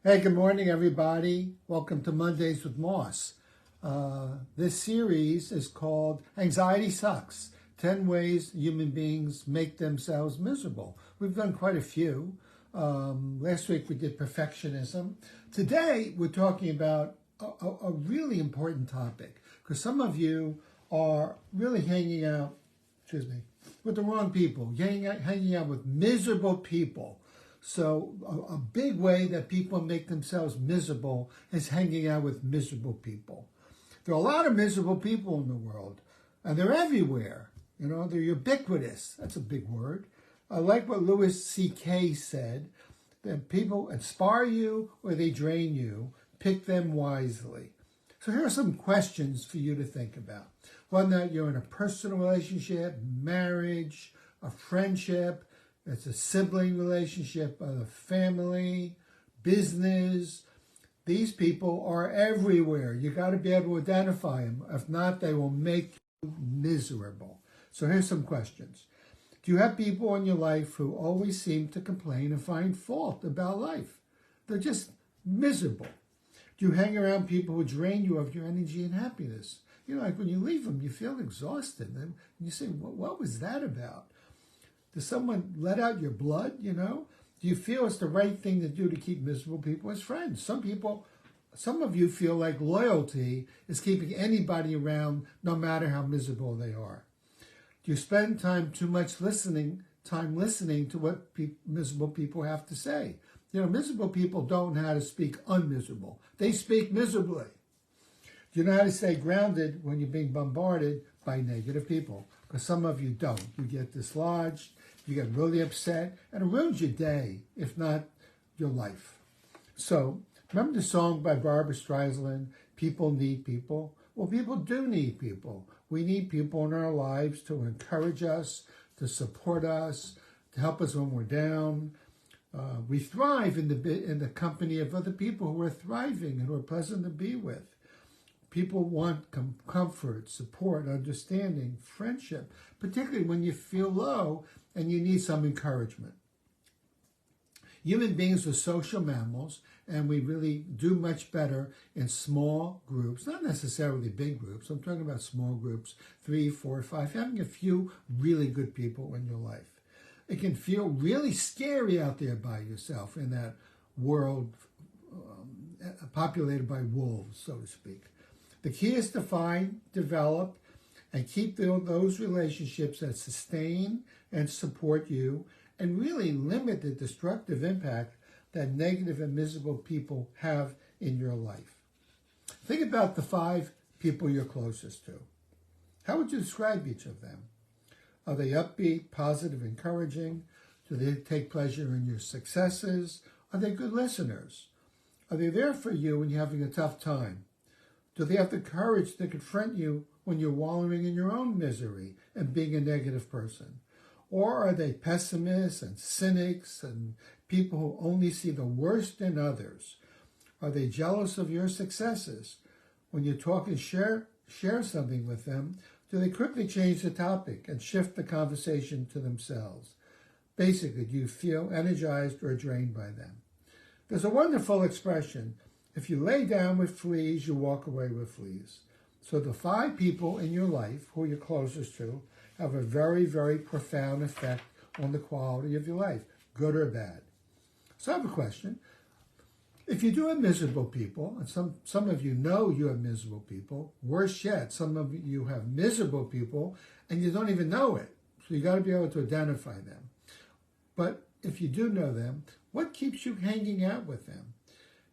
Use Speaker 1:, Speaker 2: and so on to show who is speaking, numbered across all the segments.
Speaker 1: Hey, good morning, everybody. Welcome to Mondays with Moss. This series is called Anxiety Sucks, 10 Ways Human Beings Make Themselves Miserable. We've done quite a few. Last week we did perfectionism. Today we're talking about a really important topic because some of you are really hanging out, with the wrong people, hanging out with miserable people. So a big way that people make themselves miserable is hanging out with miserable people. There are a lot of miserable people in the world, and they're everywhere. You know, they're ubiquitous. That's a big word. I like what Louis C.K. said, that people inspire you or they drain you. Pick them wisely. So here are some questions for you to think about. Whether you're in a personal relationship, marriage, a friendship, it's a sibling relationship, a family, business. These people are everywhere. You got to be able to identify them. If not, they will make you miserable. So here's some questions. Do you have people in your life who always seem to complain and find fault about life? They're just miserable. Do you hang around people who drain you of your energy and happiness? You know, like when you leave them, you feel exhausted. And you say, what was that about? Does someone let out your blood, you know? Do you feel it's the right thing to do to keep miserable people as friends? Some of you feel like loyalty is keeping anybody around no matter how miserable they are. Do you spend too much listening to what miserable people have to say? You know, miserable people don't know how to speak unmiserable. They speak miserably. Do you know how to stay grounded when you're being bombarded by negative people? Because some of you don't. You get dislodged, you get really upset, and it ruins your day, if not your life. So, remember the song by Barbra Streisand, People Need People? Well, people do need people. We need people in our lives to encourage us, to support us, to help us when we're down. We thrive in the company of other people who are thriving and who are pleasant to be with. People want comfort, support, understanding, friendship, particularly when you feel low and you need some encouragement. Human beings are social mammals, and we really do much better in small groups, not necessarily big groups. I'm talking about small groups, 3, 4, 5, having a few really good people in your life. It can feel really scary out there by yourself in that world populated by wolves, so to speak. The key is to find, develop, and keep those relationships that sustain and support you and really limit the destructive impact that negative and miserable people have in your life. Think about the 5 people you're closest to. How would you describe each of them? Are they upbeat, positive, encouraging? Do they take pleasure in your successes? Are they good listeners? Are they there for you when you're having a tough time? Do they have the courage to confront you when you're wallowing in your own misery and being a negative person? Or are they pessimists and cynics and people who only see the worst in others? Are they jealous of your successes? When you talk and share something with them, do they quickly change the topic and shift the conversation to themselves? Basically, do you feel energized or drained by them? There's a wonderful expression. If you lay down with fleas, you walk away with fleas. So the 5 people in your life who you're closest to have a very, very profound effect on the quality of your life, good or bad. So I have a question. If you do have miserable people, and some of you know you have miserable people, worse yet, some of you have miserable people and you don't even know it. So you got to be able to identify them. But if you do know them, what keeps you hanging out with them?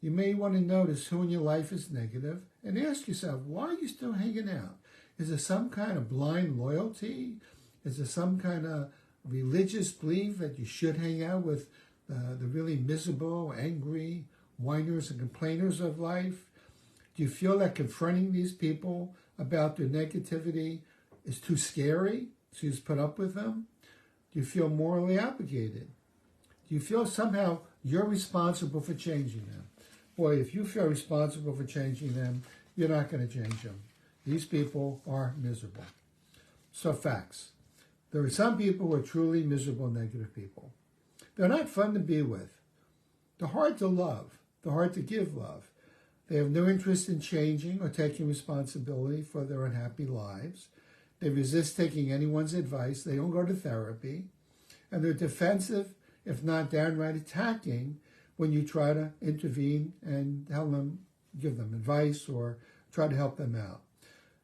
Speaker 1: You may want to notice who in your life is negative and ask yourself, why are you still hanging out? Is there some kind of blind loyalty? Is there some kind of religious belief that you should hang out with the really miserable, angry, whiners and complainers of life? Do you feel that confronting these people about their negativity is too scary, so you just put up with them? Do you feel morally obligated? Do you feel somehow you're responsible for changing them? Boy, if you feel responsible for changing them, you're not going to change them. These people are miserable. So facts. There are some people who are truly miserable, negative people. They're not fun to be with. They're hard to love. They're hard to give love. They have no interest in changing or taking responsibility for their unhappy lives. They resist taking anyone's advice. They don't go to therapy. And they're defensive, if not downright attacking, when you try to intervene and help them, give them advice or try to help them out.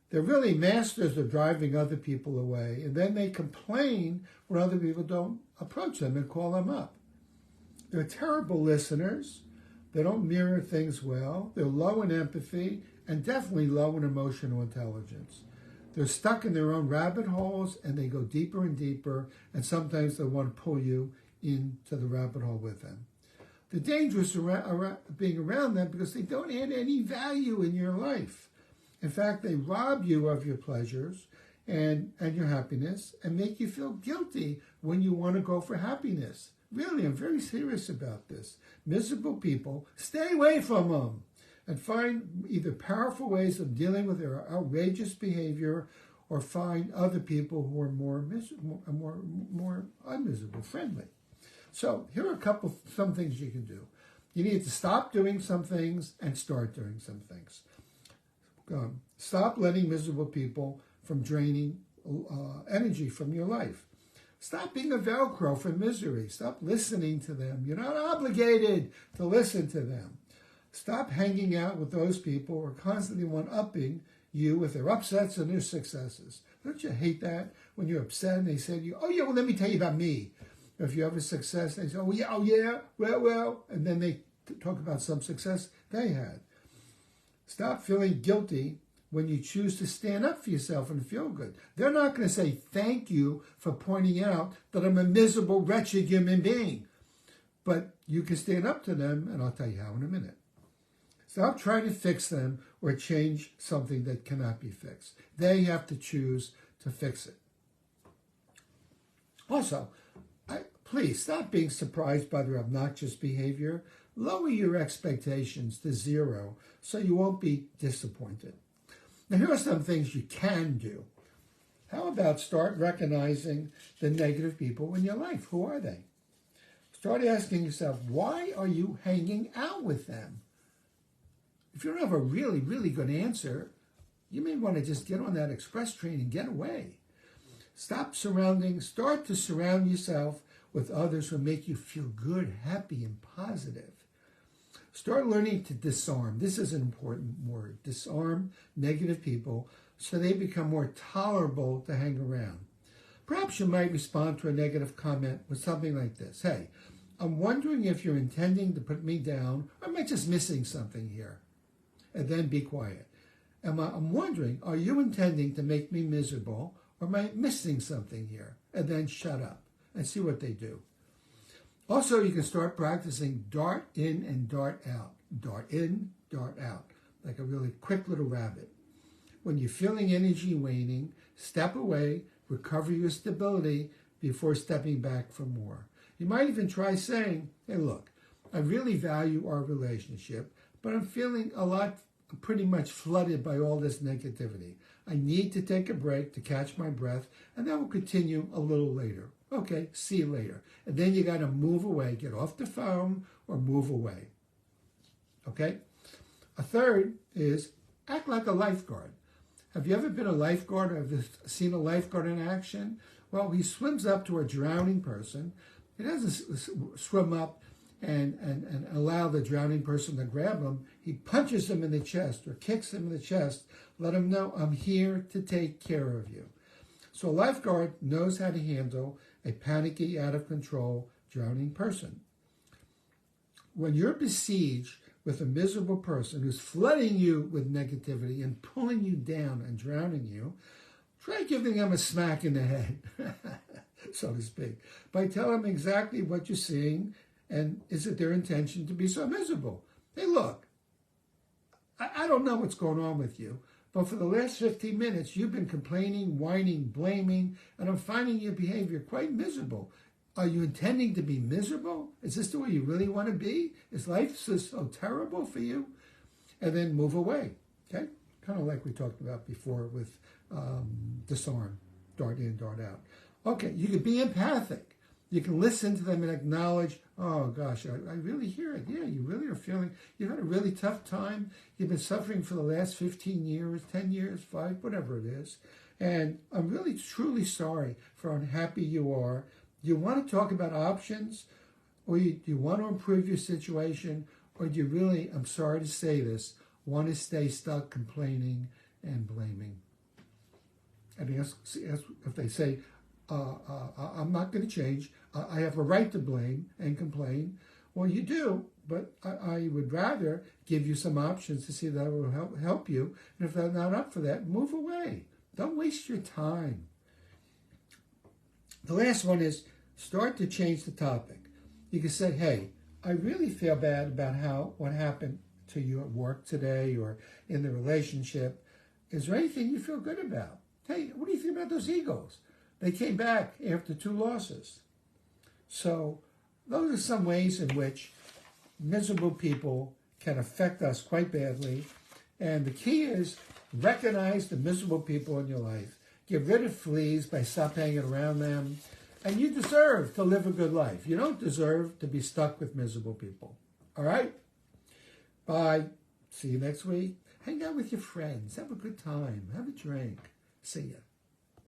Speaker 1: They're really masters of driving other people away, and then they complain when other people don't approach them and call them up. They're terrible listeners. They don't mirror things well. They're low in empathy and definitely low in emotional intelligence. They're stuck in their own rabbit holes, and they go deeper and deeper, and sometimes they want to pull you into the rabbit hole with them. They're dangerous being around them because they don't add any value in your life. In fact, they rob you of your pleasures and your happiness and make you feel guilty when you want to go for happiness. Really, I'm very serious about this. Miserable people, stay away from them and find either powerful ways of dealing with their outrageous behavior or find other people who are more unmiserable, friendly. So here are some things you can do. You need to stop doing some things and start doing some things. Stop letting miserable people from draining energy from your life. Stop being a Velcro for misery. Stop listening to them. You're not obligated to listen to them. Stop hanging out with those people who are constantly one-upping you with their upsets and their successes. Don't you hate that when you're upset and they say to you, oh yeah, well let me tell you about me. Or if you have a success, they say, oh yeah, well, and then they talk about some success they had. Stop feeling guilty when you choose to stand up for yourself and feel good. They're not going to say thank you for pointing out that I'm a miserable, wretched human being. But you can stand up to them, and I'll tell you how in a minute. Stop trying to fix them or change something that cannot be fixed. They have to choose to fix it. Also, please stop being surprised by their obnoxious behavior. Lower your expectations to zero so you won't be disappointed. Now, here are some things you can do. How about start recognizing the negative people in your life? Who are they? Start asking yourself, why are you hanging out with them? If you don't have a really, really good answer, you may want to just get on that express train and get away. Start to surround yourself with others who make you feel good, happy, and positive. Start learning to disarm. This is an important word. Disarm negative people so they become more tolerable to hang around. Perhaps you might respond to a negative comment with something like this. Hey, I'm wondering if you're intending to put me down, or am I just missing something here? And then be quiet. I'm wondering, are you intending to make me miserable, or am I missing something here? And then shut up and see what they do. Also, you can start practicing dart in and dart out. Dart in, dart out, like a really quick little rabbit. When you're feeling energy waning, step away, recover your stability before stepping back for more. You might even try saying, hey, look, I really value our relationship, but I'm feeling pretty much flooded by all this negativity. I need to take a break to catch my breath, and then we'll continue a little later. Okay, see you later. And then you got to move away, get off the phone or move away. Okay? A third is act like a lifeguard. Have you ever been a lifeguard or have seen a lifeguard in action? Well, he swims up to a drowning person. He doesn't swim up and allow the drowning person to grab him. He punches him in the chest or kicks him in the chest. Let him know, I'm here to take care of you. So a lifeguard knows how to handle a panicky, out of control, drowning person. When you're besieged with a miserable person who's flooding you with negativity and pulling you down and drowning you, try giving them a smack in the head, so to speak, by telling them exactly what you're seeing and is it their intention to be so miserable. Hey, look, I don't know what's going on with you, but for the last 15 minutes, you've been complaining, whining, blaming, and I'm finding your behavior quite miserable. Are you intending to be miserable? Is this the way you really want to be? Is life so terrible for you? And then move away, okay? Kind of like we talked about before with disarm, dart in, dart out. Okay, you could be empathic. You can listen to them and acknowledge, oh gosh, I really hear it. Yeah, you really are feeling, you've had a really tough time. You've been suffering for the last 15 years, 10 years, 5, whatever it is. And I'm really, truly sorry for how unhappy you are. You want to talk about options, or do you want to improve your situation, or do you really, I'm sorry to say this, want to stay stuck complaining and blaming? And ask if they say, I'm not going to change. I have a right to blame and complain. Well, you do, but I would rather give you some options to see that will help you. And if they're not up for that, move away. Don't waste your time. The last one is start to change the topic. You can say, hey, I really feel bad about what happened to you at work today or in the relationship. Is there anything you feel good about? Hey, what do you think about those Eagles? They came back after 2 losses. So those are some ways in which miserable people can affect us quite badly. And the key is recognize the miserable people in your life. Get rid of fleas by stop hanging around them. And you deserve to live a good life. You don't deserve to be stuck with miserable people. All right? Bye. See you next week. Hang out with your friends. Have a good time. Have a drink. See ya.